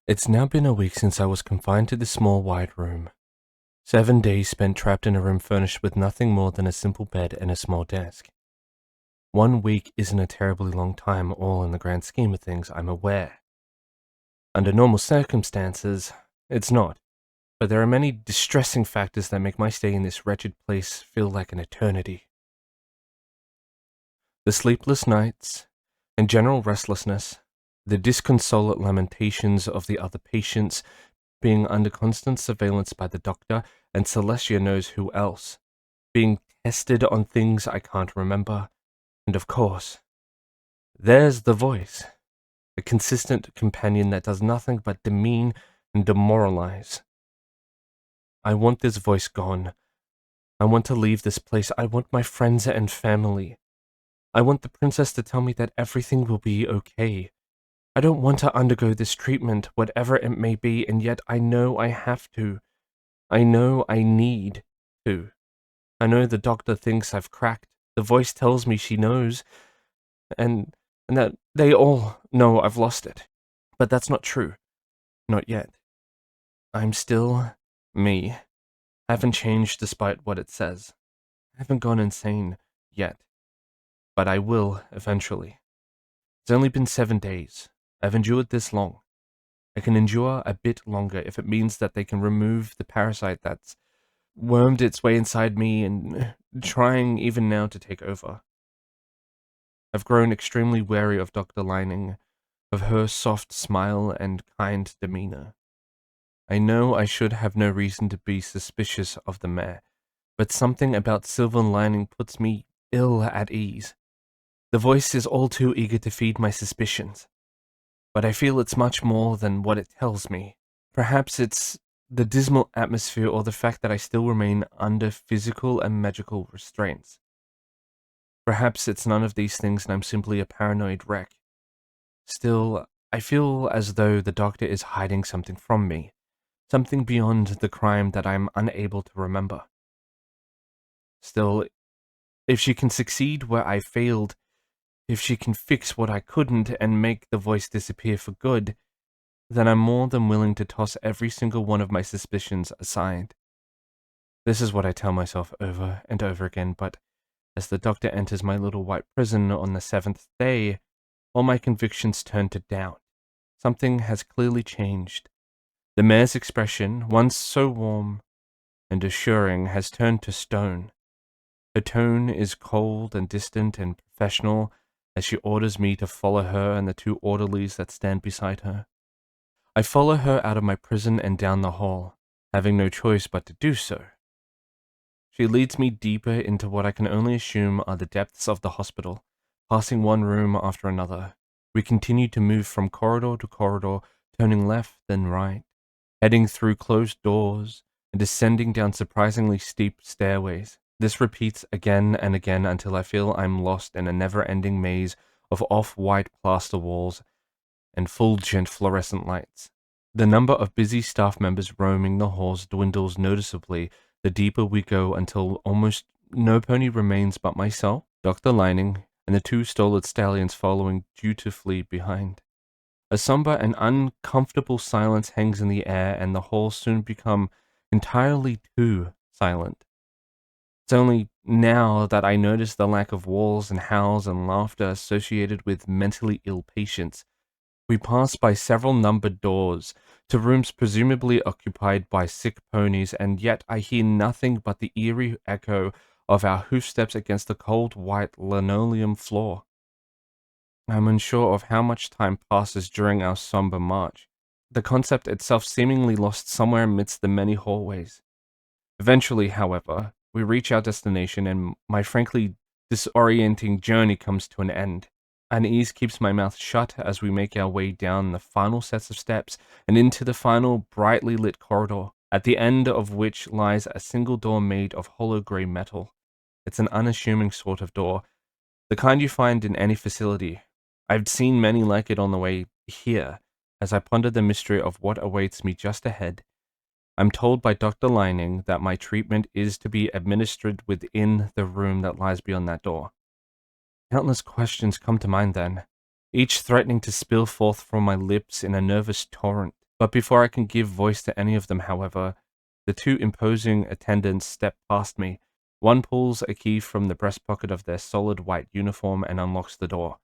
It's now been a week since I was confined to this small wide room. 7 days spent trapped in a room furnished with nothing more than a simple bed and a small desk. 1 week isn't a terribly long time, all in the grand scheme of things, I'm aware. Under normal circumstances, it's not, but there are many distressing factors that make my stay in this wretched place feel like an eternity. The sleepless nights and general restlessness, the disconsolate lamentations of the other patients, being under constant surveillance by the doctor and Celestia knows who else, being tested on things I can't remember, and of course, there's the voice, a consistent companion that does nothing but demean and demoralize. I want this voice gone. I want to leave this place. I want my friends and family. I want the princess to tell me that everything will be okay. I don't want to undergo this treatment, whatever it may be, and yet I know I have to. I know I need to. I know the doctor thinks I've cracked. The voice tells me she knows, and that they all know I've lost it. But that's not true. Not yet. I'm still me. I haven't changed despite what it says. I haven't gone insane yet. But I will eventually. It's only been 7 days. I've endured this long. I can endure a bit longer if it means that they can remove the parasite that's wormed its way inside me and trying even now to take over. I've grown extremely wary of Dr. Lining, of her soft smile and kind demeanor. I know I should have no reason to be suspicious of the mare, but something about Sylvan Lining puts me ill at ease. The voice is all too eager to feed my suspicions, but I feel it's much more than what it tells me. Perhaps it's the dismal atmosphere or the fact that I still remain under physical and magical restraints. Perhaps it's none of these things and I'm simply a paranoid wreck. Still, I feel as though the doctor is hiding something from me, something beyond the crime that I'm unable to remember. Still, if she can succeed where I failed, if she can fix what I couldn't and make the voice disappear for good, then I'm more than willing to toss every single one of my suspicions aside. This is what I tell myself over and over again, but as the doctor enters my little white prison on the 7th day, all my convictions turn to doubt. Something has clearly changed. The mare's expression, once so warm and assuring, has turned to stone. Her tone is cold and distant and professional as she orders me to follow her and the 2 orderlies that stand beside her. I follow her out of my prison and down the hall, having no choice but to do so. She leads me deeper into what I can only assume are the depths of the hospital, passing one room after another. We continue to move from corridor to corridor, turning left and right, heading through closed doors and descending down surprisingly steep stairways. This repeats again and again until I feel I'm lost in a never-ending maze of off-white plaster walls and fulgent fluorescent lights. The number of busy staff members roaming the halls dwindles noticeably the deeper we go until almost no pony remains but myself, Dr. Lining, and the 2 stolid stallions following dutifully behind. A somber and uncomfortable silence hangs in the air, and the halls soon become entirely too silent. It's only now that I notice the lack of walls and howls and laughter associated with mentally ill patients. We pass by several numbered doors to rooms presumably occupied by sick ponies, and yet I hear nothing but the eerie echo of our hoofsteps against the cold white linoleum floor. I'm unsure of how much time passes during our somber march, the concept itself seemingly lost somewhere amidst the many hallways. Eventually, however, we reach our destination and my frankly disorienting journey comes to an end. Unease keeps my mouth shut as we make our way down the final sets of steps and into the final brightly lit corridor, at the end of which lies a single door made of hollow grey metal. It's an unassuming sort of door, the kind you find in any facility. I've seen many like it on the way here, as I ponder the mystery of what awaits me just ahead. I'm told by Dr. Lining that my treatment is to be administered within the room that lies beyond that door. Countless questions come to mind then, each threatening to spill forth from my lips in a nervous torrent. But before I can give voice to any of them, however, the two imposing attendants step past me. One pulls a key from the breast pocket of their solid white uniform and unlocks the door.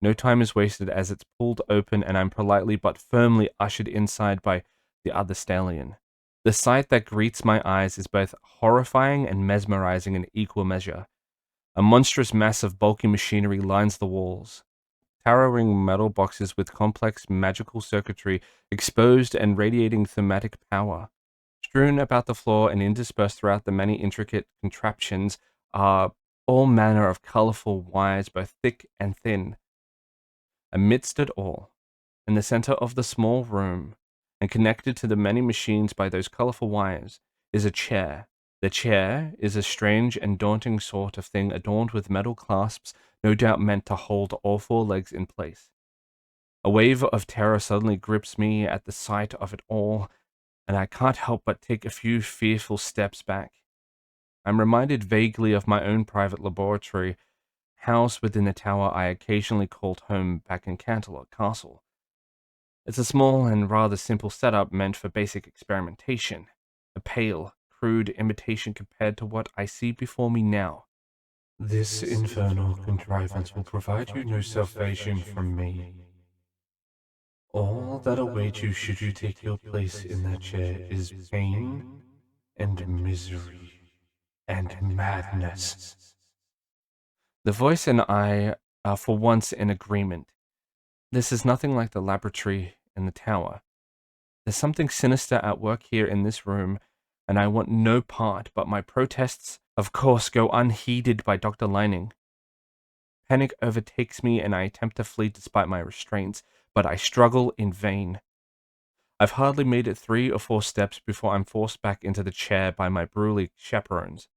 No time is wasted as it's pulled open and I'm politely but firmly ushered inside by the other stallion. The sight that greets my eyes is both horrifying and mesmerizing in equal measure. A monstrous mass of bulky machinery lines the walls. Towering metal boxes with complex magical circuitry exposed and radiating thematic power. Strewn about the floor and interspersed throughout the many intricate contraptions are all manner of colorful wires, both thick and thin. Amidst it all, in the center of the small room, and connected to the many machines by those colorful wires, is a chair. The chair is a strange and daunting sort of thing adorned with metal clasps, no doubt meant to hold all four legs in place. A wave of terror suddenly grips me at the sight of it all, and I can't help but take a few fearful steps back. I'm reminded vaguely of my own private laboratory, housed within the tower I occasionally called home back in Canterlot Castle. It's a small and rather simple setup meant for basic experimentation, a pale, crude imitation compared to what I see before me now. This infernal contrivance will provide you no salvation from me. All that await you should you take your place in that chair is pain and misery and madness. The voice and I are for once in agreement. This is nothing like the laboratory in the tower. There's something sinister at work here in this room, and I want no part, but my protests, of course, go unheeded by Dr. Lining. Panic overtakes me and I attempt to flee despite my restraints, but I struggle in vain. I've hardly made it 3 or 4 steps before I'm forced back into the chair by my burly chaperones.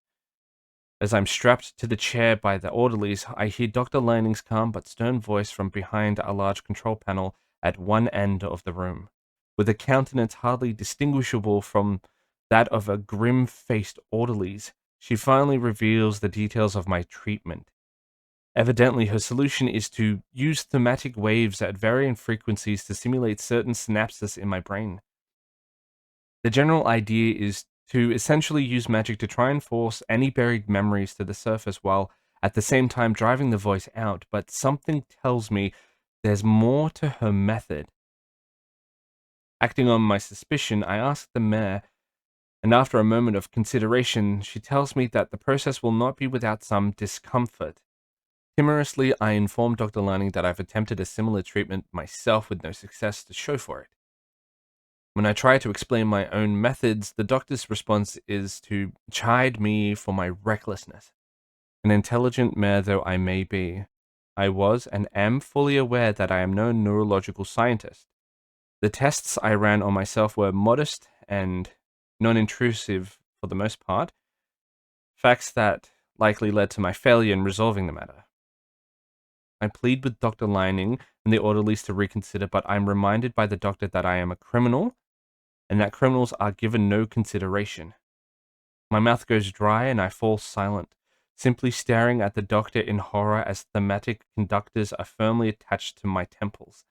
As I'm strapped to the chair by the orderlies, I hear Dr. Lining's calm but stern voice from behind a large control panel at one end of the room. With a countenance hardly distinguishable from that of a grim-faced orderly's, she finally reveals the details of my treatment. Evidently, her solution is to use thematic waves at varying frequencies to simulate certain synapses in my brain. The general idea is to essentially use magic to try and force any buried memories to the surface while at the same time driving the voice out, but something tells me there's more to her method. Acting on my suspicion, I ask the mayor, and after a moment of consideration, she tells me that the process will not be without some discomfort. Timorously, I inform Dr. Lining that I've attempted a similar treatment myself with no success to show for it. When I try to explain my own methods, the doctor's response is to chide me for my recklessness. An intelligent mayor though I may be, I was and am fully aware that I am no neurological scientist. The tests I ran on myself were modest and non-intrusive for the most part, facts that likely led to my failure in resolving the matter. I plead with Dr. Lining and the orderlies to reconsider, but I am reminded by the doctor that I am a criminal and that criminals are given no consideration. My mouth goes dry and I fall silent, simply staring at the doctor in horror as thematic conductors are firmly attached to my temples.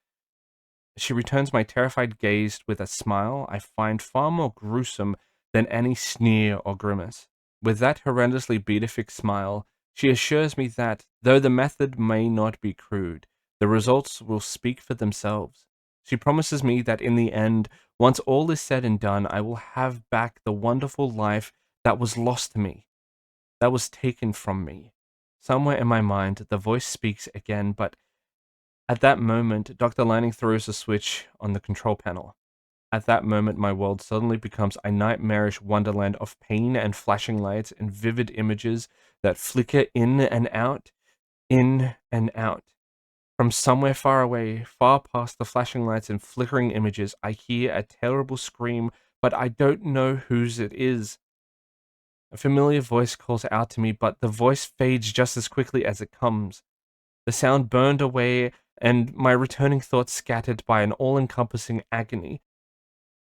She returns my terrified gaze with a smile I find far more gruesome than any sneer or grimace. With that horrendously beatific smile, she assures me that, though the method may not be crude, the results will speak for themselves. She promises me that in the end, once all is said and done, I will have back the wonderful life that was lost to me, that was taken from me. Somewhere in my mind, the voice speaks again, but at that moment, Dr. Lining throws a switch on the control panel. At that moment, my world suddenly becomes a nightmarish wonderland of pain and flashing lights and vivid images that flicker in and out, in and out. From somewhere far away, far past the flashing lights and flickering images, I hear a terrible scream, but I don't know whose it is. A familiar voice calls out to me, but the voice fades just as quickly as it comes. The sound burned away, and my returning thoughts scattered by an all-encompassing agony.